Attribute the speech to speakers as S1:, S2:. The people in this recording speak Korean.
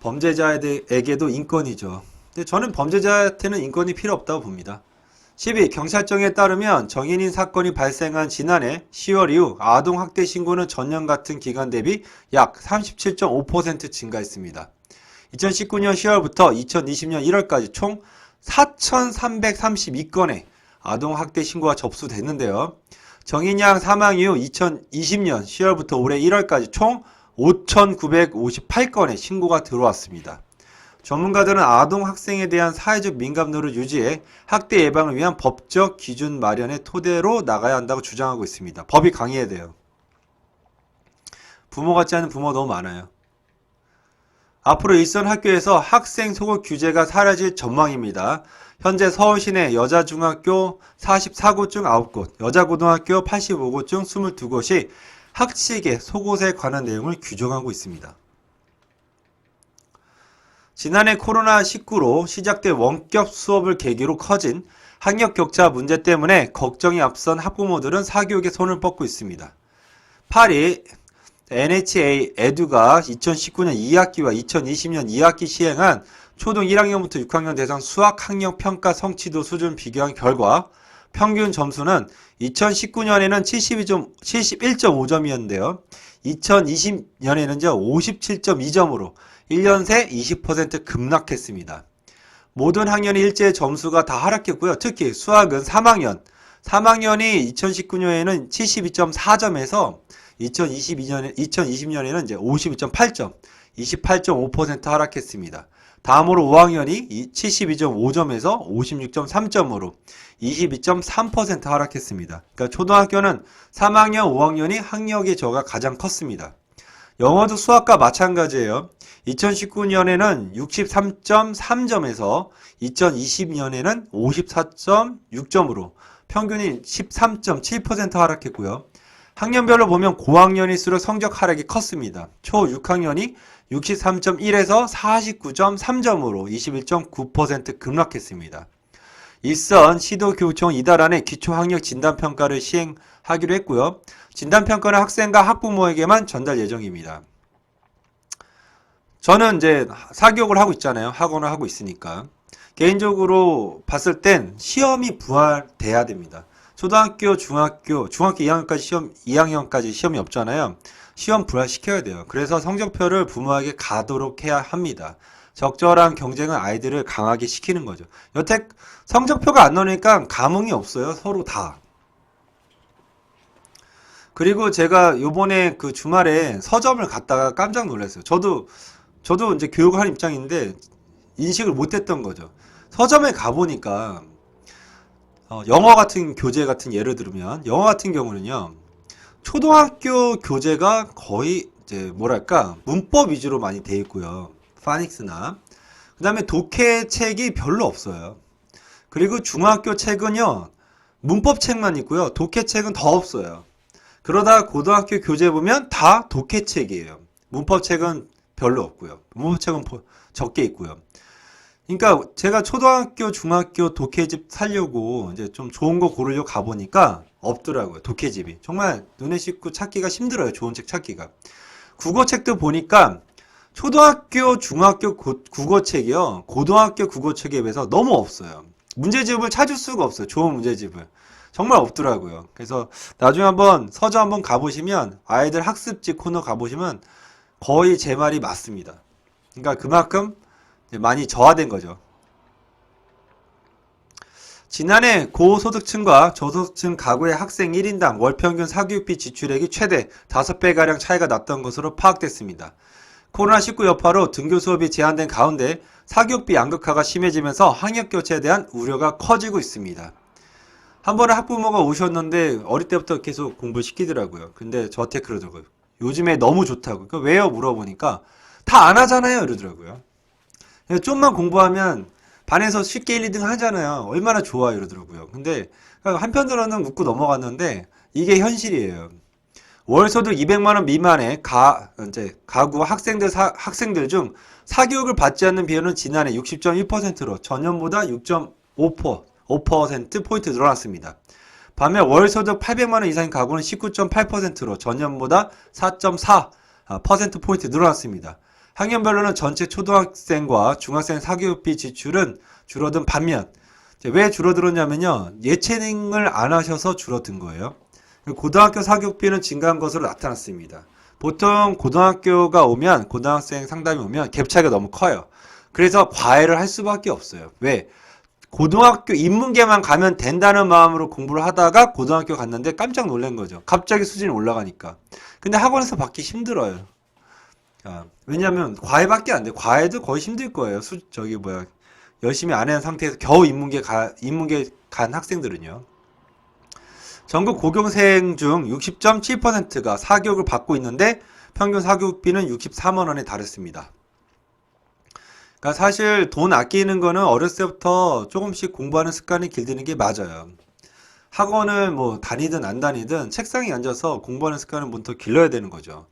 S1: 범죄자에게도 인권이죠. 근데 저는 범죄자한테는 인권이 필요 없다고 봅니다. 12. 경찰청에 따르면 정인인 사건이 발생한 지난해 10월 이후 아동학대 신고는 전년 같은 기간 대비 약 37.5% 증가했습니다. 2019년 10월부터 2020년 1월까지 총 4,332건의 아동학대 신고가 접수됐는데요. 정인양 사망 이후 2020년 10월부터 올해 1월까지 총 5,958건의 신고가 들어왔습니다. 전문가들은 아동 학생에 대한 사회적 민감도를 유지해 학대 예방을 위한 법적 기준 마련의 토대로 나가야 한다고 주장하고 있습니다. 법이 강해야 돼요. 부모 같지 않은 부모 너무 많아요. 앞으로 일선 학교에서 학생 소극 규제가 사라질 전망입니다. 현재 서울시내 여자중학교 44곳 중 9곳, 여자고등학교 85곳 중 22곳이 학식의 속옷에 관한 내용을 규정하고 있습니다. 지난해 코로나19로 시작된 원격 수업을 계기로 커진 학력 격차 문제 때문에 걱정이 앞선 학부모들은 사교육에 손을 뻗고 있습니다. 파리 NHA 에듀가 2019년 2학기와 2020년 2학기 시행한 초등 1학년부터 6학년 대상 수학 학력 평가 성취도 수준 비교한 결과 평균 점수는 2019년에는 71.5점이었는데요. 2020년에는 57.2점으로 1년 새 20% 급락했습니다. 모든 학년이 일제히 점수가 다 하락했고요. 특히 수학은 3학년이 2019년에는 72.4점에서 2020년에는 이제 52.8점, 28.5% 하락했습니다. 다음으로 5학년이 72.5점에서 56.3점으로 22.3% 하락했습니다. 그러니까 초등학교는 3학년, 5학년이 학력의 저하가 가장 컸습니다. 영어도 수학과 마찬가지예요. 2019년에는 63.3점에서 2020년에는 54.6점으로 평균이 13.7% 하락했고요. 학년별로 보면 고학년일수록 성적 하락이 컸습니다. 초 6학년이 63.1에서 49.3점으로 21.9% 급락했습니다. 일선 시도교육청 이달안에 기초학력 진단평가를 시행하기로 했고요. 진단평가는 학생과 학부모에게만 전달 예정입니다. 저는 이제 사교육을 하고 있잖아요. 학원을 하고 있으니까. 개인적으로 봤을 땐 시험이 부활돼야 됩니다. 초등학교, 중학교 2학년까지 시험이 없잖아요. 시험 부활시켜야 돼요. 그래서 성적표를 부모에게 가도록 해야 합니다. 적절한 경쟁은 아이들을 강하게 시키는 거죠. 여태 성적표가 안 나오니까 감흥이 없어요. 서로 다. 그리고 제가 요번에 그 주말에 서점을 갔다가 깜짝 놀랐어요. 저도 이제 교육을 하는 입장인데 인식을 못했던 거죠. 서점에 가보니까 영어 같은 교재 같은 예를 들면 영어 같은 경우는요. 초등학교 교재가 거의 이제 뭐랄까 문법 위주로 많이 돼 있고요. 파닉스나 그 다음에 독해책이 별로 없어요. 그리고 중학교 책은요. 문법 책만 있고요. 독해책은 더 없어요. 그러다 고등학교 교재 보면 다 독해책이에요. 문법책은 별로 없고요. 문법책은 적게 있고요. 그러니까 제가 초등학교, 중학교 독해집 사려고 이제 좀 좋은 거 고르려고 가보니까 없더라고요. 독해집이. 정말 눈에 씻고 찾기가 힘들어요. 좋은 책 찾기가. 국어책도 보니까 초등학교, 중학교 국어책이요. 고등학교 국어책에 비해서 너무 없어요. 문제집을 찾을 수가 없어요. 좋은 문제집을. 정말 없더라고요. 그래서 나중에 한번 서점 한번 가보시면 아이들 학습지 코너 가보시면 거의 제 말이 맞습니다. 그러니까 그만큼 많이 저하된 거죠. 지난해 고소득층과 저소득층 가구의 학생 1인당 월평균 사교육비 지출액이 최대 5배가량 차이가 났던 것으로 파악됐습니다. 코로나19 여파로 등교 수업이 제한된 가운데 사교육비 양극화가 심해지면서 학력 교체에 대한 우려가 커지고 있습니다. 한 번에 학부모가 오셨는데 어릴 때부터 계속 공부를 시키더라고요. 근데 저한테 그러더라고요. 요즘에 너무 좋다고. 그러니까 왜요? 물어보니까 다 안 하잖아요. 이러더라고요. 좀만 공부하면 반에서 쉽게 1, 2등 하잖아요. 얼마나 좋아 이러더라고요. 근데 한편으로는 웃고 넘어갔는데 이게 현실이에요. 월 소득 200만 원 미만의 가구 학생들 중 사교육을 받지 않는 비율은 지난해 60.1%로 전년보다 6.5%포인트 늘어났습니다. 반면 월 소득 800만 원 이상의 가구는 19.8%로 전년보다 4.4%포인트 늘어났습니다. 학년별로는 전체 초등학생과 중학생 사교육비 지출은 줄어든 반면 왜 줄어들었냐면요. 예체능을 안 하셔서 줄어든 거예요. 고등학교 사교육비는 증가한 것으로 나타났습니다. 보통 고등학교가 오면 고등학생 상담이 오면 갭 차이가 너무 커요. 그래서 과외를 할 수밖에 없어요. 왜? 고등학교 인문계만 가면 된다는 마음으로 공부를 하다가 고등학교 갔는데 깜짝 놀란 거죠. 갑자기 수준이 올라가니까. 근데 학원에서 받기 힘들어요. 왜냐면 과외밖에 안 돼. 과외도 거의 힘들 거예요. 열심히 안 한 상태에서 겨우 인문계 간 학생들은요. 전국 고교생 중 60.7%가 사교육을 받고 있는데 평균 사교육비는 64만 원에 달했습니다. 그러니까 사실 돈 아끼는 거는 어렸을 때부터 조금씩 공부하는 습관이 길드는 게 맞아요. 학원을 뭐 다니든 안 다니든 책상에 앉아서 공부하는 습관을 먼저 길러야 되는 거죠.